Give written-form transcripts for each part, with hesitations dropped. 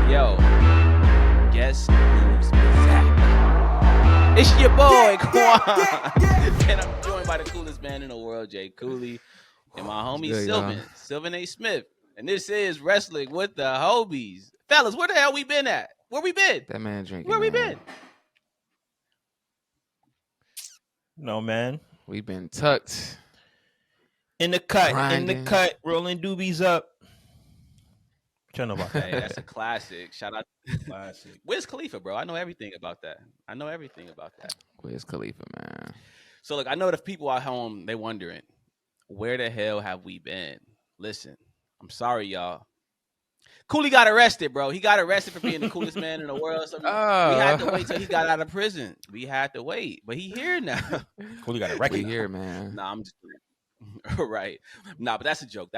Yo, guess who's back? It's your boy, Qwan. And I'm joined by the coolest man in the world, Jay Cooley, and my homie Sylvan A. Smith. And this is Wrestling with the Hobies. Fellas, where the hell we been at? Where we been? That man drinking. Where we been? No, man. We've been tucked. In the cut, Grinding. rolling doobies up. What y'all know about that? Hey, that's a classic. Shout out to Classic. Wiz Khalifa, bro. I know everything about that. Where's Khalifa, man? So, look, I know the people at home, they wondering, where the hell have we been? Listen, I'm sorry, y'all. Cooley got arrested, bro. He got arrested for being the coolest man in the world. So we had to wait till he got out of prison. We had to wait, but he here now. Cooley got a record. We here, man. Nah, I'm just right. Nah, but that's a joke.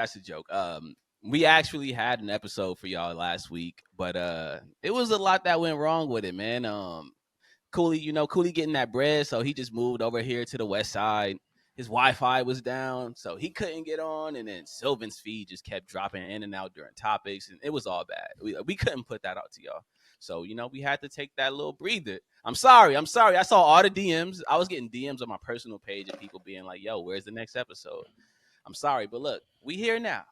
We actually had an episode for y'all last week, but it was a lot that went wrong with it, man. Cooley, Cooley getting that bread, so he just moved over here to the west side. His Wi-Fi was down, so he couldn't get on, and then Sylvan's feed just kept dropping in and out during topics, and it was all bad. We couldn't put that out to y'all. So, we had to take that little breather. I'm sorry. I saw all the DMs. I was getting DMs on my personal page of people being like, yo, where's the next episode? I'm sorry, but look, we here now,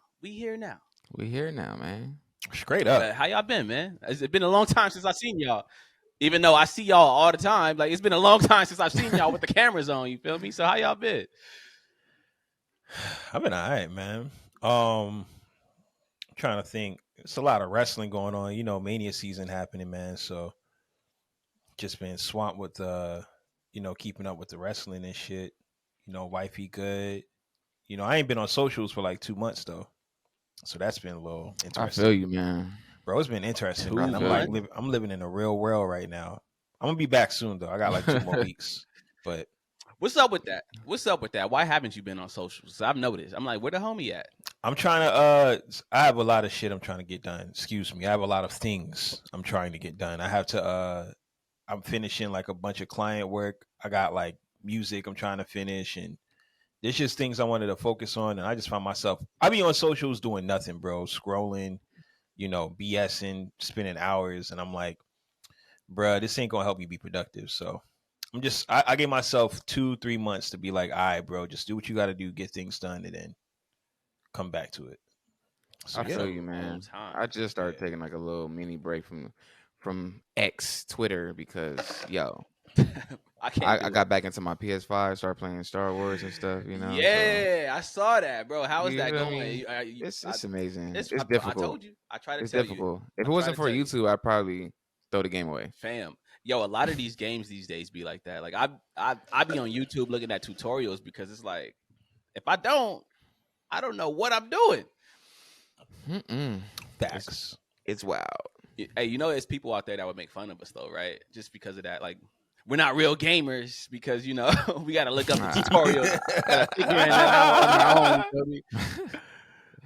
man. Straight up. How y'all been, man? It's been a long time since I've seen y'all. Even though I see y'all all the time, like it's been a long time since I've seen y'all with the cameras on. You feel me? So how y'all been? I've been all right, man. Trying to think. It's a lot of wrestling going on. Mania season happening, man. So just been swamped with keeping up with the wrestling and shit. Wifey good. I ain't been on socials for like 2 months though. So that's been a little interesting. I feel you, man. Bro, it's been interesting, Too man. I'm living in the real world right now. I'm gonna be back soon though. I got like 2 more weeks. But what's up with that? Why haven't you been on socials? I've noticed. I'm like, where the homie at? I'm trying to I have a lot of shit I'm trying to get done. Excuse me. I have a lot of things I'm trying to get done. I have to I'm finishing like a bunch of client work. I got like music I'm trying to finish, and there's just things I wanted to focus on, and I just found myself I be on socials doing nothing, bro. Scrolling, BSing, spending hours, and I'm like, bruh, this ain't gonna help you be productive. So I gave myself 2-3 months to be like, all right, bro, just do what you got to do, get things done, and then come back to it. So, I feel you, man. I just started taking like a little mini break from X Twitter because I got back into my PS5, started playing Star Wars and stuff. Yeah, I saw that, bro. How is that going? It's amazing. It's I difficult. I told you. I tried to it's tell difficult. you. If it wasn't for YouTube, I'd probably throw the game away. Fam. Yo, a lot of these games these days be like that. Like I be on YouTube looking at tutorials because it's like, if I don't know what I'm doing. Facts. It's wild. Hey, there's people out there that would make fun of us though, right? Just because of that. Like, we're not real gamers because we got to look up the tutorials. Figuring that out on our own. You feel me?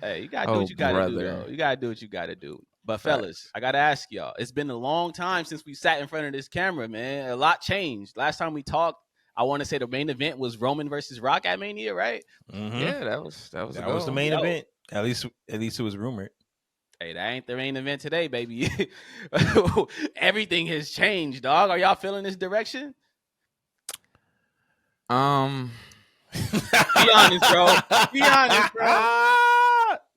Hey, you gotta do what you gotta do, though. You gotta do what you gotta do. But fellas, I gotta ask y'all. It's been a long time since we sat in front of this camera, man. A lot changed. Last time we talked, I want to say the main event was Roman versus Rock at Mania, right? Mm-hmm. Yeah, that was the main event. At least it was rumored. Hey, that ain't the main event today, baby. Everything has changed, dog. Are y'all feeling this direction? Be honest, bro. Be honest, bro.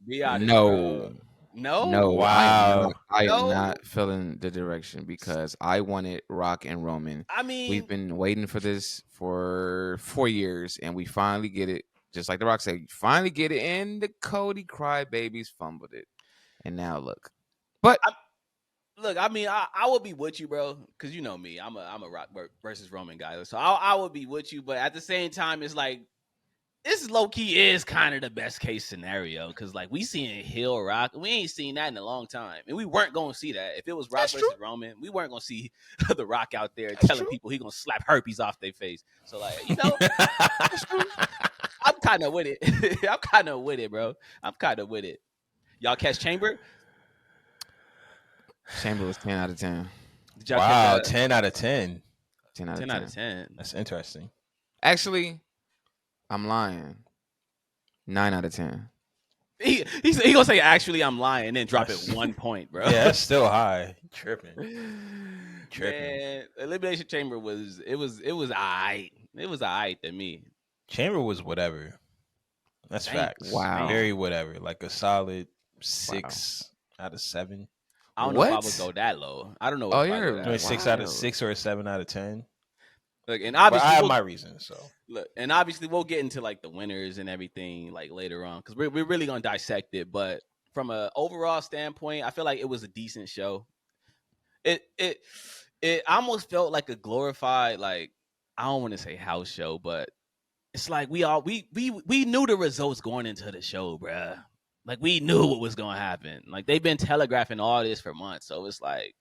Be honest, bro. No. Wow. I am not feeling the direction because I wanted Rock and Roman. I mean, we've been waiting for this for 4 years, and we finally get it. Just like The Rock said, finally get it, and the Cody crybabies fumbled it. And now look. But I mean, I would be with you, bro, because you know me. I'm a Rock versus Roman guy, so I would be with you. But at the same time, it's like, this low key is kind of the best case scenario because like we seeing Hill Rock, we ain't seen that in a long time, and we weren't gonna see that if it was Rock versus Roman. We weren't gonna see the Rock out there telling people he gonna slap herpes off their face. So like, I'm kind of with it. I'm kind of with it, bro. I'm kind of with it. Y'all catch Chamber? Chamber was 10 out of 10. Wow, 10 out of 10. 10 out of 10. That's interesting. Actually, I'm lying. 9 out of 10. He gonna say actually I'm lying and then drop it 1 point, bro. Yeah, that's still high. Tripping. Man, Elimination Chamber was alright. It was alright to me. Chamber was whatever. That's Thank facts. you. Wow. Very whatever. Like a solid 6 out of 7. I don't know if I would What? go that low. I don't know Oh, if I go you're that Maybe low. 6 out of wild. 6 or a 7 out of 10. Look, and But I obviously have my reasons. So look, and obviously we'll get into like the winners and everything like later on because we're really gonna dissect it. But from a overall standpoint, I feel like it was a decent show. It almost felt like a glorified, like, I don't want to say house show, but it's like we knew the results going into the show, bruh. Like we knew what was gonna happen. Like they've been telegraphing all this for months, so it's like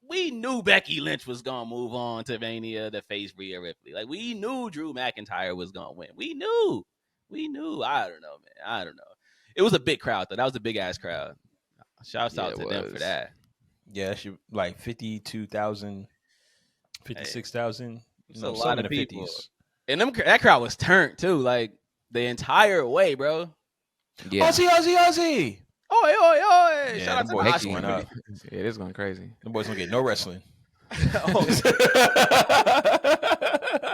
we knew Becky Lynch was gonna move on to Mania to face Rhea Ripley. Like we knew Drew McIntyre was gonna win. We knew. I don't know, man. I don't know. It was a big crowd though. That was a big ass crowd. Shouts Yeah, out it to them for was. that. yeah, that should like 52,000, 56,000. It's You a know, lot some of in the people. 50s. And that crowd was turned too, like the entire way, bro. Yeah. Aussie. Oi, oi, oi! Yeah, Shout out them to boys the just Becky, went Aussie. up. it is going crazy. The boys don't get no wrestling. Oh,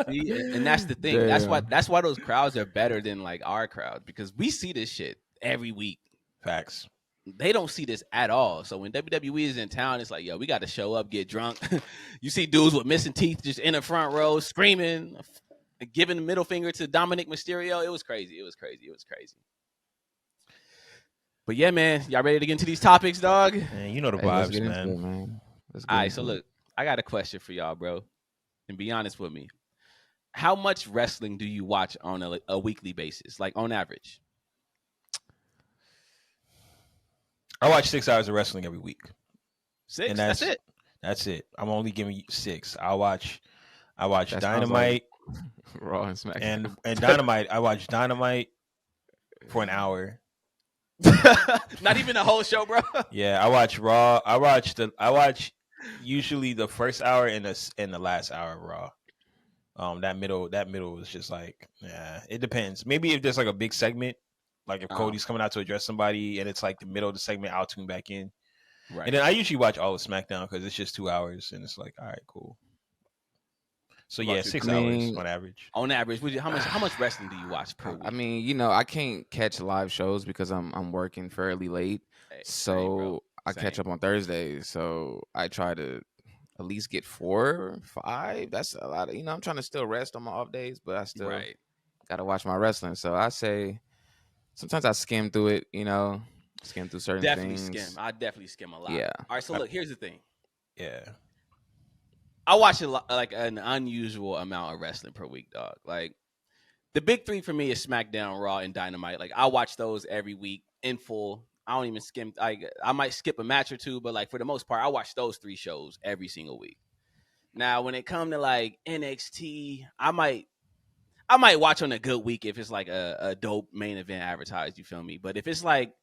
see, and that's the thing. Damn. That's why those crowds are better than like our crowd because we see this shit every week. Facts. They don't see this at all. So when WWE is in town, it's like, yo, we got to show up, get drunk. You see dudes with missing teeth just in the front row screaming, giving the middle finger to Dominic Mysterio. It was crazy. It was crazy. It was crazy. But yeah, man, y'all ready to get into these topics, dog? Man, you know the Hey, let's vibes, get into man. it, man. Let's get All right, into so it. look, I got a question for y'all, bro. And be honest with me. How much wrestling do you watch on a weekly basis, like on average? I watch 6 hours of wrestling every week. 6? And That's it. That's it. I'm only giving you 6. I watch That sounds Dynamite Raw and SmackDown. and Dynamite. I watch Dynamite for an hour. Not even the whole show, bro. Yeah, I watch Raw. I watch usually the first hour and the last hour of Raw. That middle is just like, yeah, it depends. Maybe if there's like a big segment, like if Cody's coming out to address somebody and it's like the middle of the segment, I'll tune back in. Right. And then I usually watch all of SmackDown because it's just 2 hours and it's like, all right, cool. So What about yeah, you, 6 I hours mean- on average. On average, how much wrestling do you watch per week? I mean, you know, I can't catch live shows because I'm working fairly late. Hey, So same, bro. I catch Same. up on Thursdays. So I try to at least get 4, 5. That's a lot of, I'm trying to still rest on my off days, but I still Right. gotta watch my wrestling. So I say sometimes I skim through it, skim through certain Definitely things. skim. I definitely skim a lot. Yeah. All right. So look, here's the thing. Yeah. I watch a lot, like an unusual amount of wrestling per week, dog. Like the big three for me is SmackDown, Raw, and Dynamite. Like I watch those every week in full. I don't even skim. I might skip a match or two, but like for the most part, I watch those 3 shows every single week. Now, when it comes to like NXT, I might watch on a good week if it's like a dope main event advertised. You feel me? But if it's like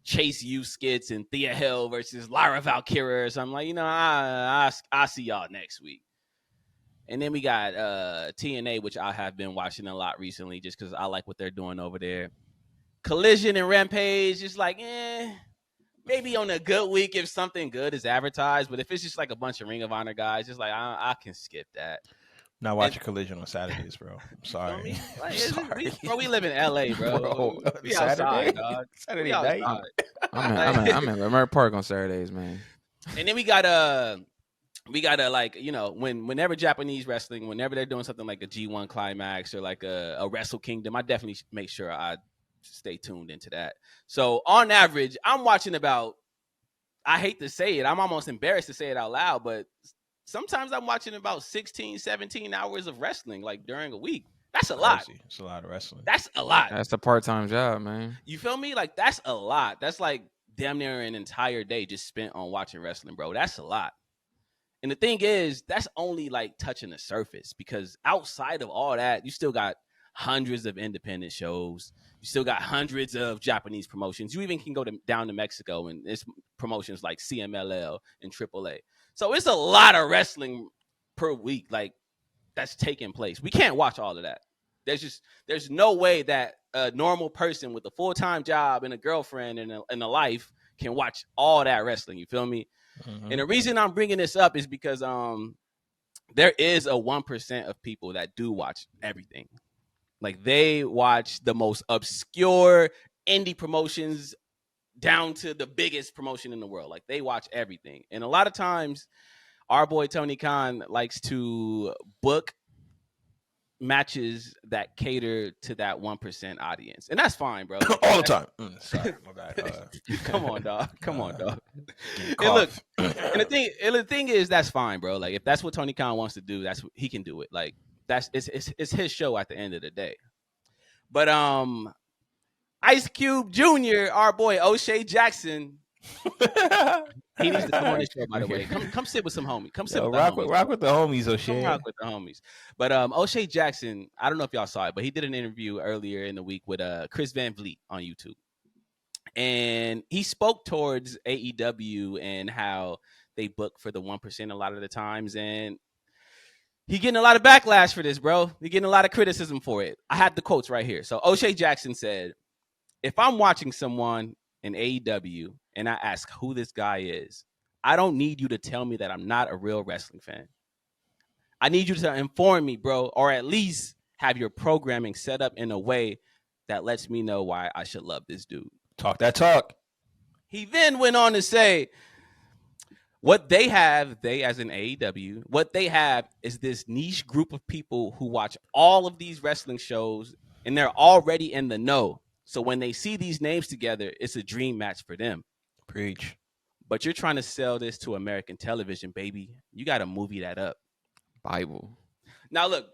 Chase U skits and Thea Hill versus Lyra Valkyria or something, like, I see y'all next week. And then we got TNA, which I have been watching a lot recently just because I like what they're doing over there. Collision and Rampage, just like, maybe on a good week if something good is advertised. But if it's just like a bunch of Ring of Honor guys, just like, I can skip that. Not watching Collision on Saturdays, bro. I'm You sorry. feel me? Like, Sorry. we live in LA, bro. Bro, We Saturday? outside, dog. Saturday We night? outside. I'm in Leimert Park on Saturdays, man. And then we gotta like, whenever Japanese wrestling, whenever they're doing something like a G1 climax or like a Wrestle Kingdom, I definitely make sure I stay tuned into that. So on average, I'm watching about, I hate to say it, I'm almost embarrassed to say it out loud, but sometimes I'm watching about 16, 17 hours of wrestling like during a week. That's a lot. Crazy. It's a lot of wrestling. That's a lot. That's a part-time job, man. You feel me? Like that's a lot. That's like damn near an entire day just spent on watching wrestling, bro. That's a lot. And the thing is, that's only like touching the surface because outside of all that, you still got hundreds of independent shows. You still got hundreds of Japanese promotions. You even can go down to Mexico and there's promotions like CMLL and AAA. So it's a lot of wrestling per week, like that's taking place. We can't watch all of that. there's no way that a normal person with a full-time job and a girlfriend and a life can watch all that wrestling. You feel me? Mm-hmm. And the reason I'm bringing this up is because there is a 1% of people that do watch everything. Like they watch the most obscure indie promotions down to the biggest promotion in the world. Like they watch everything. And a lot of times our boy Tony Khan likes to book matches that cater to that 1% audience. And that's fine, bro. Like, all the time. Sorry, my bad. Come on, dog. Come on, dog. And look, and the thing is, that's fine, bro. Like if that's what Tony Khan wants to do, he can do it. Like it's his show at the end of the day. But Ice Cube Jr., our boy O'Shea Jackson, he needs to come on the show, by the way. Come sit with some homies. Come sit with the homies. Rock with the homies, O'Shea. Come rock with the homies. But O'Shea Jackson, I don't know if y'all saw it, but he did an interview earlier in the week with Chris Van Vliet on YouTube. And he spoke towards AEW and how they book for the 1% a lot of the times. And he getting a lot of backlash for this, bro. He getting a lot of criticism for it. I had the quotes right here. So O'Shea Jackson said, if I'm watching someone in AEW and I ask who this guy is, I don't need you to tell me that I'm not a real wrestling fan. I need you to inform me, bro, or at least have your programming set up in a way that lets me know why I should love this dude. Talk that talk. He then went on to say, what they have, they as in AEW, what they have is this niche group of people who watch all of these wrestling shows and they're already in the know. So when they see these names together, it's a dream match for them. Preach. But you're trying to sell this to American television, baby. You got to movie that up. Bible. Now, look,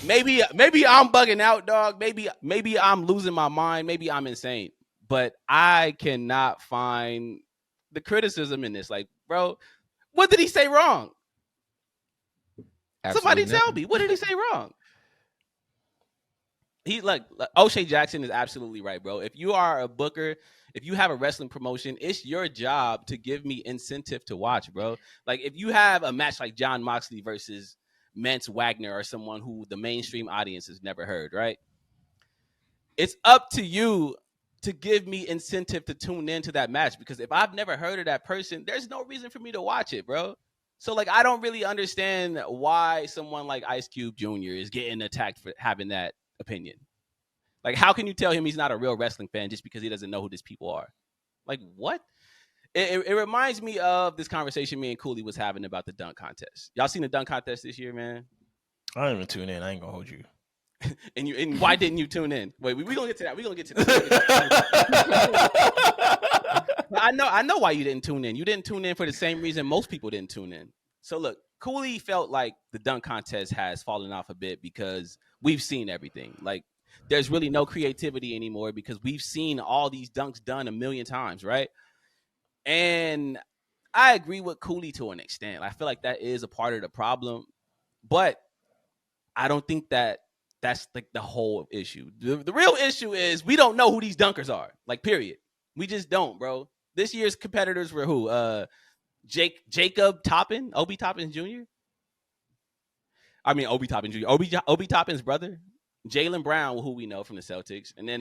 maybe I'm bugging out, dog. Maybe I'm losing my mind. Maybe I'm insane. But I cannot find the criticism in this. Like, bro, what did he say wrong? Somebody tell me. What did he say wrong? He like O'Shea Jackson is absolutely right, bro. If you are a booker, if you have a wrestling promotion, it's your job to give me incentive to watch, bro. Like if you have a match like John Moxley versus Mance Wagner or someone who the mainstream audience has never heard, right? It's up to you to give me incentive to tune into that match, because if I've never heard of that person, there's no reason for me to watch it, bro. So like I don't really understand why someone like Ice Cube Jr. is getting attacked for having that opinion. Like how can you tell him he's not a real wrestling fan just because he doesn't know who these people are? Like what? It reminds me of this conversation me and Cooley was having about the dunk contest. Y'all seen the dunk contest this year, man? I didn't even tune in. I ain't gonna hold you. and why didn't you tune in? Wait, we gonna get to that. We gonna get to that. I know why you didn't tune in. You didn't tune in for the same reason most people didn't tune in. So look, Cooley felt like the dunk contest has fallen off a bit because we've seen everything. Like there's really no creativity anymore because we've seen all these dunks done a million times, right? And I agree with Cooley to an extent. I feel like that is a part of the problem, but I don't think that that's like the whole issue. The real issue is we don't know who these dunkers are. Like, period. We just don't, bro. This year's competitors were who? Jacob Toppin, Obi Toppin Jr. I mean, Obi Toppin Jr. Obi Toppin's brother, Jaylen Brown, who we know from the Celtics, and then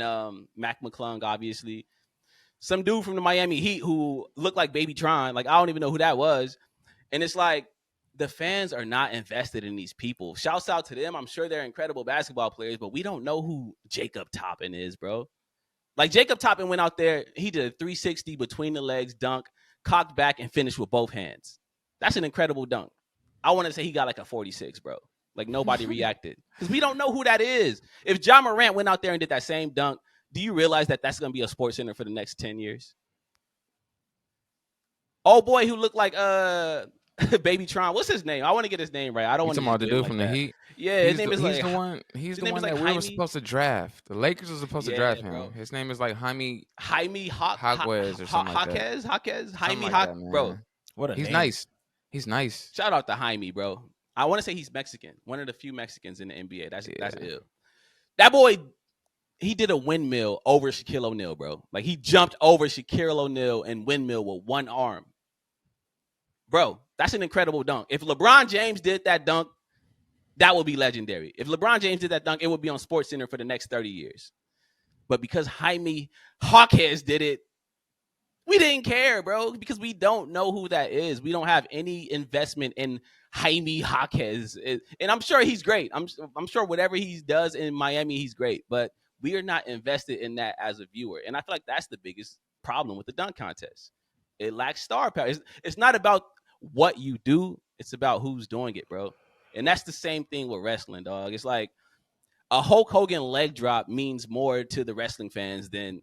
Mac McClung, obviously. Some dude from the Miami Heat who looked like Baby Tron. Like, I don't even know who that was. And it's like, the fans are not invested in these people. Shouts out to them. I'm sure they're incredible basketball players, but we don't know who Jacob Toppin is, bro. Like, Jacob Toppin went out there, he did a 360 between the legs dunk, cocked back, and finished with both hands. That's an incredible dunk. I want to say he got like a 46, bro. Like, nobody reacted. Because we don't know who that is. If Ja Morant went out there and did that same dunk, do you realize that that's going to be a sports center for the next 10 years? Oh, boy, who looked like Baby Tron. What's his name? I want to get his name right. I don't want to. Talking about the dude from the Heat. Yeah, his name is like. He's the one that we were supposed to draft. The Lakers were supposed to draft him. Bro. His name is like Jaime Jaquez or something like that. Jaime Jaquez, bro. What a He's name. nice. He's nice. Shout out to Jaime, bro. I want to say he's Mexican. One of the few Mexicans in the NBA. That's ill. That boy, he did a windmill over Shaquille O'Neal, bro. Like he jumped over Shaquille O'Neal and windmill with one arm. Bro, that's an incredible dunk. If LeBron James did that dunk, that would be legendary. If LeBron James did that dunk, it would be on Sports Center for the next 30 years. But because Jaime Hawkes did it, we didn't care, bro, because we don't know who that is. We don't have any investment in Jaime Hawkes. And I'm sure he's great. I'm sure whatever he does in Miami, he's great. But we are not invested in that as a viewer. And I feel like that's the biggest problem with the dunk contest. It lacks star power. It's not about what you do. It's about who's doing it, bro. And that's the same thing with wrestling, dog. It's like a Hulk Hogan leg drop means more to the wrestling fans than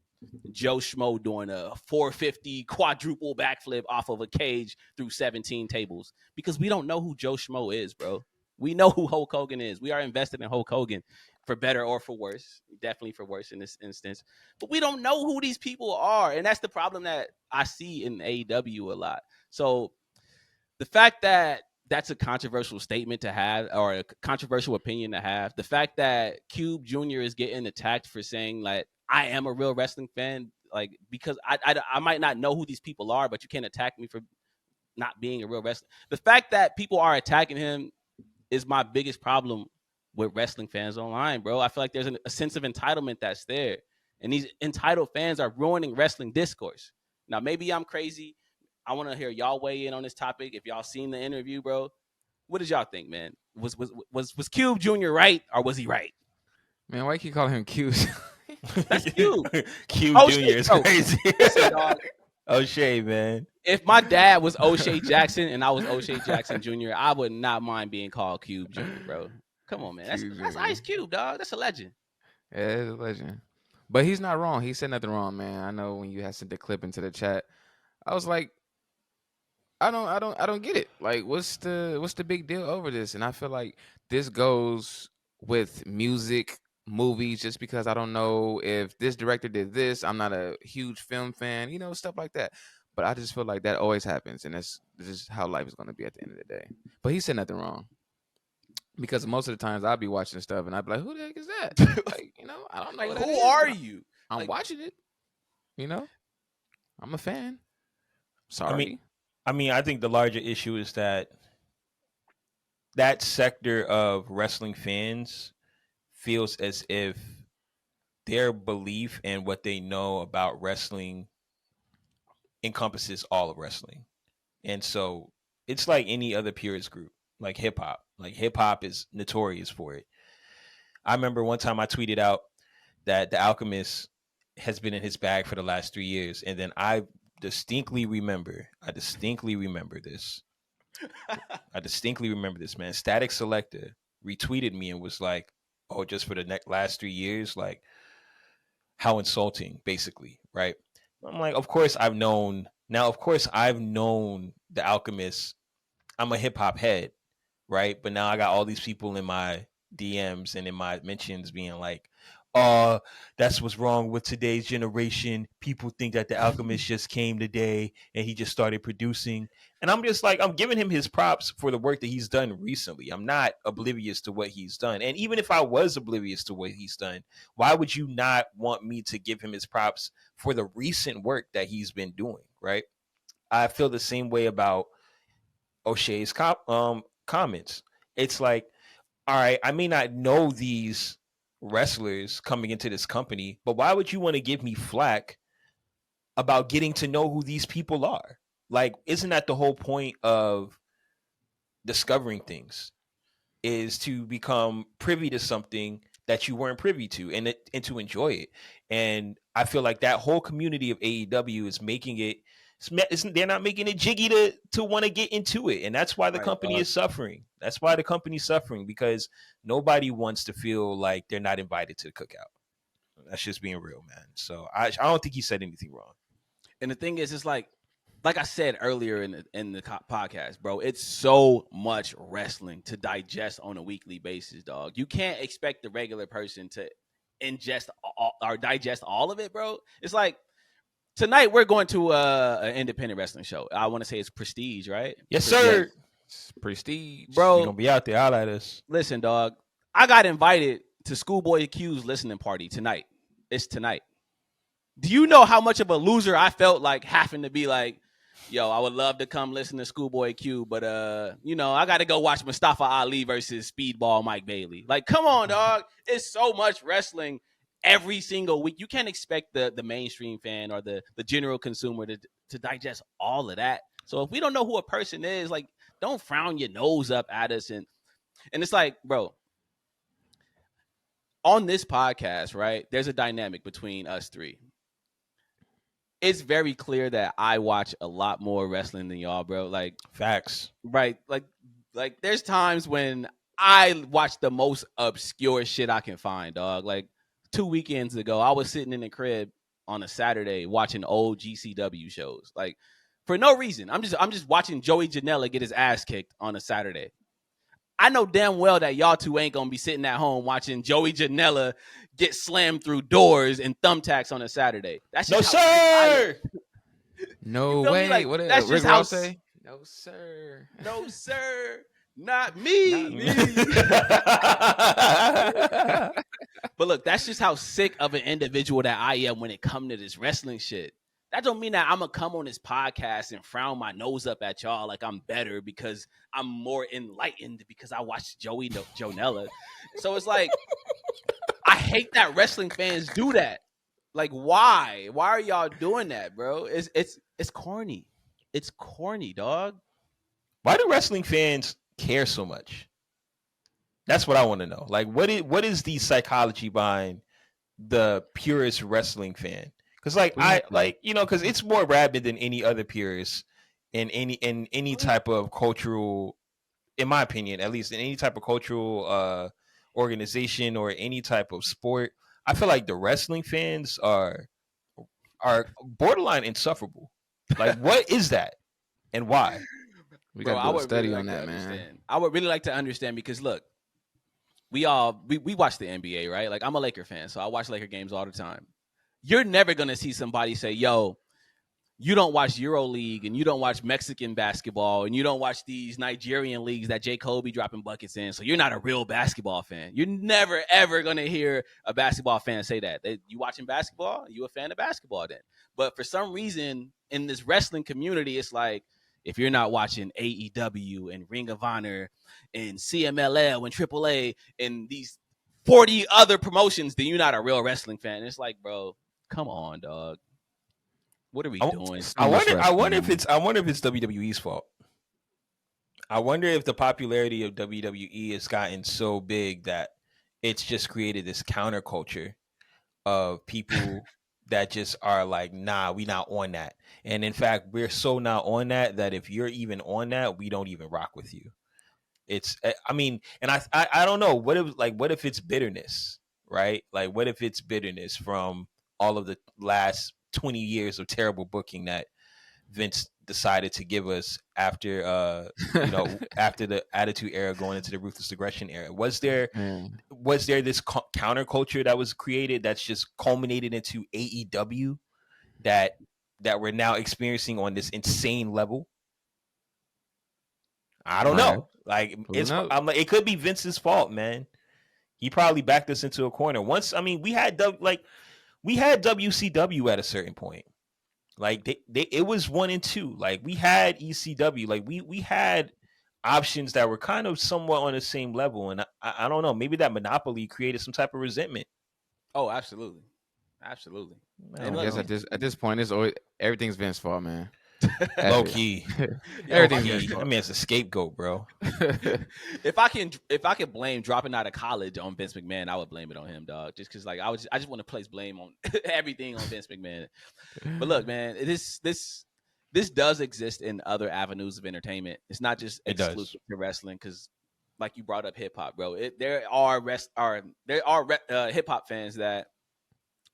Joe Schmo doing a 450 quadruple backflip off of a cage through 17 tables, because we don't know who Joe Schmo is, bro. We know who Hulk Hogan is. We are invested in Hulk Hogan for better or for worse. Definitely for worse in this instance. But we don't know who these people are. And that's the problem that I see in AEW a lot. So the fact that that's a controversial statement to have, or a controversial opinion to have, the fact that Cube Jr. is getting attacked for saying, like, I am a real wrestling fan, like, because I might not know who these people are, but you can't attack me for not being a real wrestler. The fact that people are attacking him is my biggest problem with wrestling fans online, bro. I feel like there's a sense of entitlement that's there, and these entitled fans are ruining wrestling discourse. Now, maybe I'm crazy. I want to hear y'all weigh in on this topic. If y'all seen the interview, bro, what did y'all think, man? Was Cube Jr. right, or was he right? Man, why you keep calling him Q? That's Cube. Cube Oh, Jr. is crazy. Listen, dog. O'Shea, man. If my dad was O'Shea Jackson and I was O'Shea Jackson Jr., I would not mind being called Cube Jr., bro. Come on, man. That's Ice Cube, dog. That's a legend. Yeah, it's a legend. But he's not wrong. He said nothing wrong, man. I know when you had sent the clip into the chat, I was like, I don't get it. Like, what's the big deal over this? And I feel like this goes with music, movies, just because I don't know if this director did this. I'm not a huge film fan, stuff like that. But I just feel like that always happens, and that's just how life is going to be at the end of the day. But he said nothing wrong, because most of the times I'll be watching stuff and I'll be like, who the heck is that? Like, I don't know. Like, who are you? I'm watching it. I'm a fan. Sorry. I mean, I think the larger issue is that sector of wrestling fans feels as if their belief and what they know about wrestling encompasses all of wrestling. And so it's like any other purist group, like hip hop. Like, hip hop is notorious for it. I remember one time I tweeted out that The Alchemist has been in his bag for the last 3 years. And then I distinctly remember this. I distinctly remember this, man. Static Selector retweeted me and was like, oh, just for the last 3 years, like, how insulting, basically, right? I'm like, of course I've known The Alchemist. I'm a hip hop head, right? But now I got all these people in my DMs and in my mentions being like, that's what's wrong with today's generation. People think that The Alchemist just came today and he just started producing. And I'm just like, I'm giving him his props for the work that he's done recently. I'm not oblivious to what he's done. And even if I was oblivious to what he's done, why would you not want me to give him his props for the recent work that he's been doing, right? I feel the same way about O'Shea's comments. It's like, all right, I may not know these wrestlers coming into this company, but why would you want to give me flack about getting to know who these people are? Like, isn't that the whole point of discovering things, is to become privy to something that you weren't privy to, and to enjoy it? And I feel like that whole community of AEW is making it, they're not making it jiggy to want to get into it. And that's why the company is suffering. That's why the company's suffering, because nobody wants to feel like they're not invited to the cookout. That's just being real, man. So I don't think he said anything wrong. And the thing is, it's like I said earlier in the podcast, bro, it's so much wrestling to digest on a weekly basis, dog. You can't expect the regular person to ingest or digest all of it, bro. It's like, tonight we're going to an independent wrestling show. I want to say it's Prestige, right? Yes, sir. Prestige. Bro, you're gonna be out there. Holla at us. Listen, dog. I got invited to Schoolboy Q's listening party tonight. It's tonight. Do you know how much of a loser I felt like having to be like, yo, I would love to come listen to Schoolboy Q, but I got to go watch Mustafa Ali versus Speedball Mike Bailey. Like, come on, dog. It's so much wrestling every single week. You can't expect the mainstream fan or the general consumer to digest all of that. So if we don't know who a person is, like, don't frown your nose up at us. And it's like, bro, on this podcast, right, there's a dynamic between us three. It's very clear that I watch a lot more wrestling than y'all, bro. Like, Facts. right, like there's times when I watch the most obscure shit I can find, dog. Like 2 weekends ago, I was sitting in the crib on a Saturday watching old GCW shows, like for no reason. I'm just watching Joey Janela get his ass kicked on a Saturday. I know damn well that y'all two ain't gonna be sitting at home watching Joey Janela get slammed through doors and thumbtacks on a Saturday. That's No, just sir. No feel me? way. Like, What did that's Rick just how Ross say? No, sir. no, sir, not me. But look, that's just how sick of an individual that I am when it comes to this wrestling shit. That don't mean that I'm gonna come on this podcast and frown my nose up at y'all like I'm better because I'm more enlightened because I watched Joey Jonella. So it's like, I hate that wrestling fans do that. Like, why? Why are y'all doing that, bro? It's corny. It's corny, dog. Why do wrestling fans care so much? That's what I want to know. Like, what is the psychology behind the purist wrestling fan? Because because it's more rabid than any other purist in any type of cultural, in my opinion, at least in any type of cultural organization or any type of sport. I feel like the wrestling fans are borderline insufferable. Like, what is that and why? We Bro, got I to do a would study really on like that, to man. understand. I would really like to understand because look, we watch the NBA, right? Like, I'm a Laker fan, so I watch Laker games all the time. You're never gonna see somebody say, yo, you don't watch EuroLeague and you don't watch Mexican basketball and you don't watch these Nigerian leagues that J. Cole be dropping buckets in, so you're not a real basketball fan. You're never, ever going to hear a basketball fan say that. You watching basketball? You a fan of basketball then. But for some reason, in this wrestling community, it's like, if you're not watching AEW and Ring of Honor and CMLL and AAA and these 40 other promotions, then you're not a real wrestling fan. And it's like, bro, come on, dog. What are we doing? I wonder if it's WWE's fault. I wonder if the popularity of WWE has gotten so big that it's just created this counterculture of people that just are like, nah, we not on that. And in fact, we're so not on that if you're even on that, we don't even rock with you. It's, I mean, and I don't know, what if it's bitterness, right? Like, what if it's bitterness from all of the last 20 years of terrible booking that Vince decided to give us after after the Attitude Era going into the Ruthless Aggression era? Was there this counterculture that was created that's just culminated into AEW that we're now experiencing on this insane level? I don't know. Like, I'm like, it could be Vince's fault, man. He probably backed us into a corner. Once, I mean, we had WCW at a certain point. Like, it was 1 and 2. Like, we had ECW. Like, we had options that were kind of somewhat on the same level. And I don't know, maybe that monopoly created some type of resentment. Oh, absolutely. Absolutely. And I guess at this point, it's always everything's Vince's fault, man. Low key. Everything's Vince's fault. I mean, it's a scapegoat, bro. If I can blame dropping out of college on Vince McMahon, I would blame it on him, dog. Just because, like, I just want to place blame on everything on Vince McMahon. But look, man, this does exist in other avenues of entertainment. It's not just exclusive to wrestling. Because, like you brought up hip hop, bro. There are hip hop fans that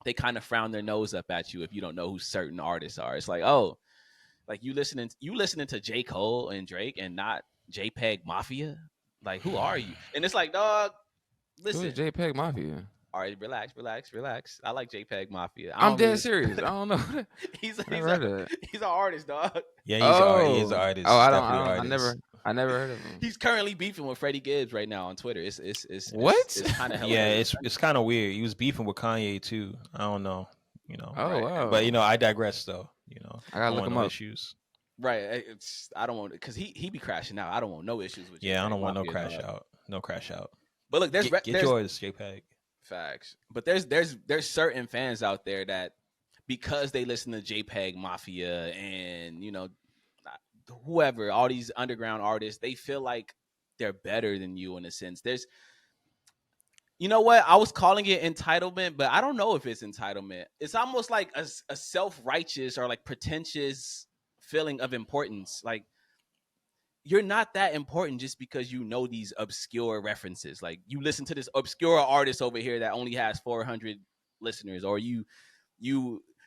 they kind of frown their nose up at you if you don't know who certain artists are. It's like, oh, like you listening to J. Cole and Drake and not JPEG Mafia? Like, who are you? And it's like, dog, listen. Who is JPEG Mafia? All right, relax. I like JPEG Mafia. I'm dead serious. I don't know. he's an artist, dog. Yeah, he's an artist. Oh, I never heard of him. He's currently beefing with Freddie Gibbs right now on Twitter. It's what? It's kind of hilarious. Yeah, it's kind of weird. He was beefing with Kanye too. I don't know. Oh, wow. But I digress though. I gotta look him up. Issues. Right. It's I don't want because he be crashing out. I don't want no issues with Yeah, I JPEG don't want no Mafia, crash dog. out. No crash out. But look, Get there's yours, JPEG. facts. But there's certain fans out there that because they listen to JPEG Mafia and whoever, all these underground artists, they feel like they're better than you in a sense. There's you know what? I was calling it entitlement, but I don't know if it's entitlement. It's almost like a self-righteous or like pretentious feeling of importance. Like you're not that important just because you know these obscure references. Like you listen to this obscure artist over here that only has 400 listeners, or you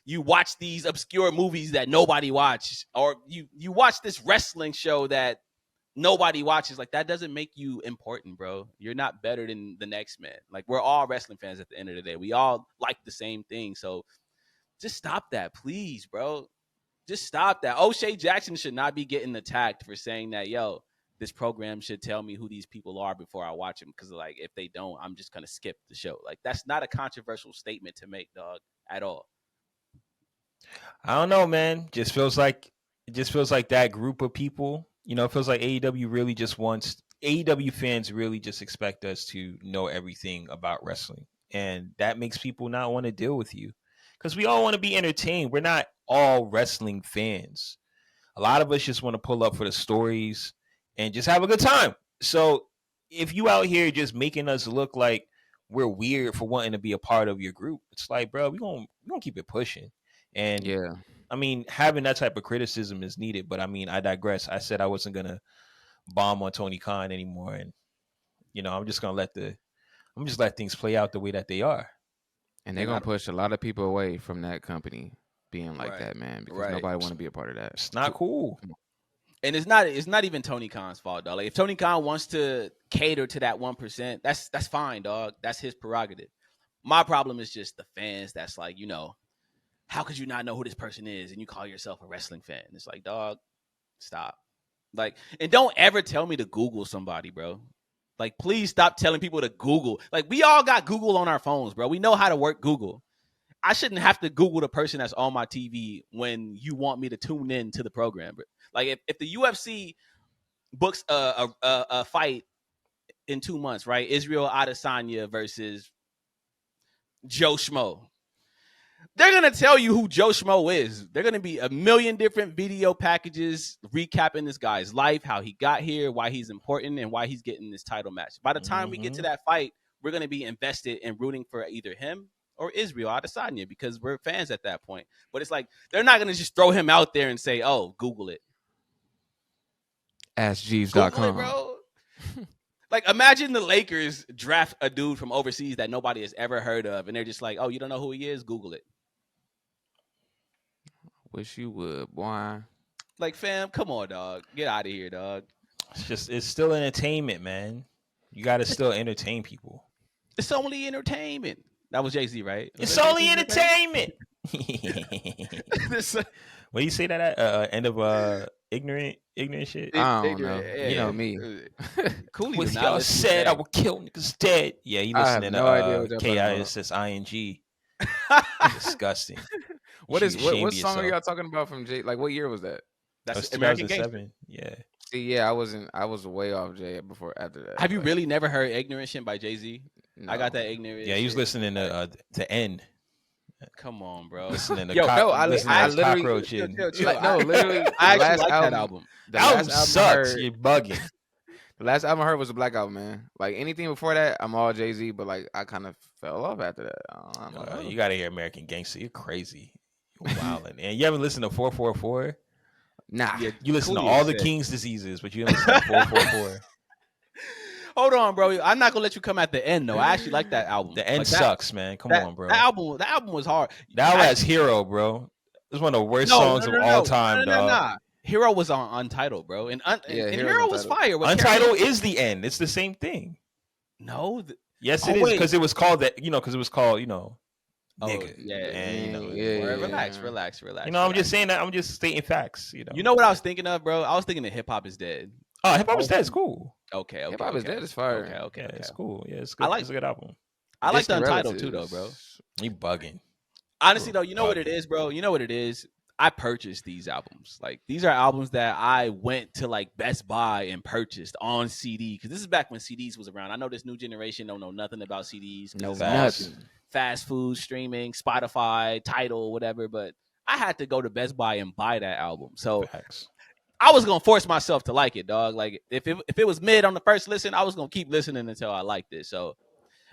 watch these obscure movies that nobody watches, or you watch this wrestling show that nobody watches. Like that doesn't make you important, bro. You're not better than the next man. Like we're all wrestling fans at the end of the day. We all like the same thing. So just stop that, please, bro. Just stop that. O'Shea Jackson should not be getting attacked for saying that, yo, this program should tell me who these people are before I watch them. Because, like, if they don't, I'm just going to skip the show. Like, that's not a controversial statement to make, dog, at all. I don't know, man. It just feels like that group of people. It feels like AEW really just wants AEW fans really just expect us to know everything about wrestling, and that makes people not want to deal with you because we all want to be entertained. We're not all wrestling fans. A lot of us just want to pull up for the stories and just have a good time. So if you out here just making us look like we're weird for wanting to be a part of your group, it's like, bro, we gonna keep it pushing. And Yeah. I mean, having that type of criticism is needed, but I mean, I digress. I said I wasn't gonna bomb on Tony Khan anymore, and I'm just gonna let things play out the way that they are. And they're gonna push a lot of people away from that company being like that, man, because nobody want to be a part of that. It's not cool. And it's not even Tony Khan's fault, dog. Like if Tony Khan wants to cater to that 1%, that's fine, dog. That's his prerogative. My problem is just the fans that's like, how could you not know who this person is and you call yourself a wrestling fan? It's like, dog, stop. Like, and don't ever tell me to Google somebody, bro. Like, please stop telling people to Google. Like, we all got Google on our phones, bro. We know how to work Google. I shouldn't have to Google the person that's on my TV when you want me to tune in to the program. But like, if the UFC books a fight in 2 months, right? Israel Adesanya versus Joe Schmo. They're going to tell you who Joe Schmo is. They're going to be a million different video packages recapping this guy's life, how he got here, why he's important, and why he's getting this title match. By the time we get to that fight, we're going to be invested in rooting for either him or Israel Adesanya because we're fans at that point. But it's like, they're not going to just throw him out there and say, oh, Google it. AskJeeves.com. Google it, bro. Like, imagine the Lakers draft a dude from overseas that nobody has ever heard of, and they're just like, oh, you don't know who he is? Google it. Wish you would, boy. Like, fam, come on, dog. Get out of here, dog. It's still entertainment, man. You got to still entertain people. It's only entertainment. That was Jay-Z, right? It's only entertainment. What do you say that at? End of ignorant shit? I don't know. Yeah, you know me. Cooley What was y'all said, I will kill niggas dead. Yeah, you listening no idea what to KISSING. Disgusting. What song are y'all talking about from Jay? Like, what year was that? That's American 2007. Yeah. See, yeah, I was way off Jay after that. Have you really never heard Ignorant Shit by Jay-Z? No. I got that Ignorant Yeah, he was listening to N. Come on, bro. Listening to I literally Cockroach. Chill. Literally, I actually like that album. The album sucks. You're bugging. The last album I heard was the Black Album, man. Like anything before that, I'm all Jay-Z, but like I kind of fell off after that. You gotta hear American Gangster. You're crazy. You're wilding. And you haven't listened to 444? Nah. Yeah, you listen to all the King's Diseases, but you don't listen to 444. Hold on, bro. I'm not gonna let you come at the end though. I actually like that album. The end sucks, man. Come on, bro. The album was hard. That was Hero, bro. It's one of the worst songs of all time, dog. Nah. Hero was on Untitled, bro, and Hero was fire. Untitled is the end. It's the same thing. No. Yes, it is because it was called that. Because it was called nigga. Relax. I'm just saying that. I'm just stating facts. You know what I was thinking of, bro? I was thinking that Hip Hop Is Dead. Oh, Hip Hop Is Dead is cool. Okay. Hip Hop Is Dead is fire. Okay. It's cool. Yeah, it's good. It's a good album. I like the Untitled too, though, bro. You bugging. Honestly, though, you know what it is, bro? You know what it is? I purchased these albums. Like these are albums that I went to like Best Buy and purchased on CD because this is back when CDs was around. I know this new generation don't know nothing about CDs because No, it's all nothing. fast food streaming, Spotify, Tidal, whatever. But I had to go to Best Buy and buy that album. So Facts. I was gonna force myself to like it, dog. Like if it was mid on the first listen, I was gonna keep listening until I liked it. So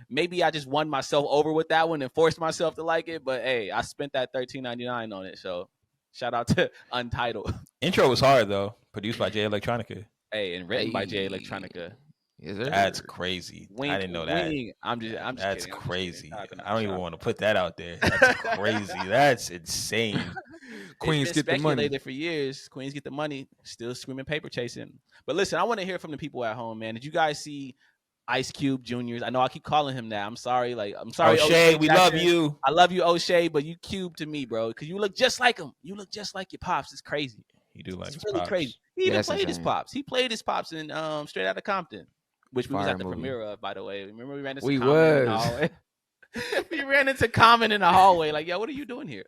maybe I just won myself over with that one and forced myself to like it. But hey, I spent that $13.99 on it. So shout out to Untitled. Intro was hard though. Produced by Jay Electronica. Hey, and written by Jay Hey. Electronica. Yes, sir. That's crazy. Wink, I didn't know that. wink. I'm just That's kidding. crazy. I'm just kidding. I don't even want to put that out there. That's crazy. That's insane. Queens get the money. Speculated for years. Queens get the money. Still screaming paper chasing. But listen, I want to hear from the people at home, man. Did you guys see Ice Cube Jr.'s? I know I keep calling him that. I'm sorry. Like, I'm sorry, O'Shea, we love Jackson. you. I love you, O'Shea, but you Cube to me, bro, because you look just like him. You look just like your pops. It's crazy. He do like It's his really pops. crazy. He even that's played his insane. pops. He played his pops in Straight Outta Compton, which we was Fire at the movie. premiere of, by the way. Remember we ran into We Common in the was. hallway? We ran into Common in the hallway. Like, yo, what are you doing here?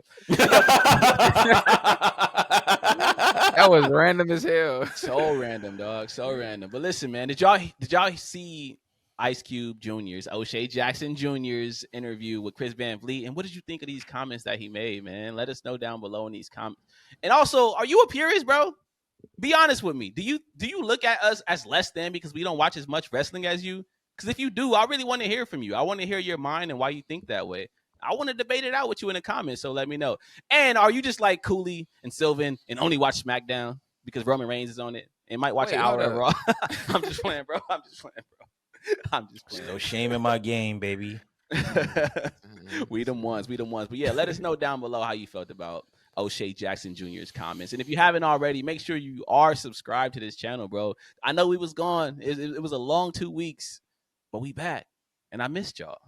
That was random as hell. So random, dog. So random. But listen, man, did y'all see Ice Cube Jr.'s, O'Shea Jackson Jr.'s interview with Chris Van Vliet? And what did you think of these comments that he made, man? Let us know down below in these comments. And also, are you a purist, bro? Be honest with me. Do you look at us as less than because we don't watch as much wrestling as you? Because if you do, I really want to hear from you. I want to hear your mind and why you think that way. I want to debate it out with you in the comments, so let me know. And are you just like Cooley and Sylvan and only watch SmackDown because Roman Reigns is on it and might watch Wait, an hour hold of Raw? I'm just playing, bro. I'm just playing. No shame in my game, baby. We them ones. But yeah, let us know down below how you felt about O'Shea Jackson Jr.'s comments. And if you haven't already, make sure you are subscribed to this channel, bro. I know we was gone. It was a long 2 weeks, but we back. And I missed y'all.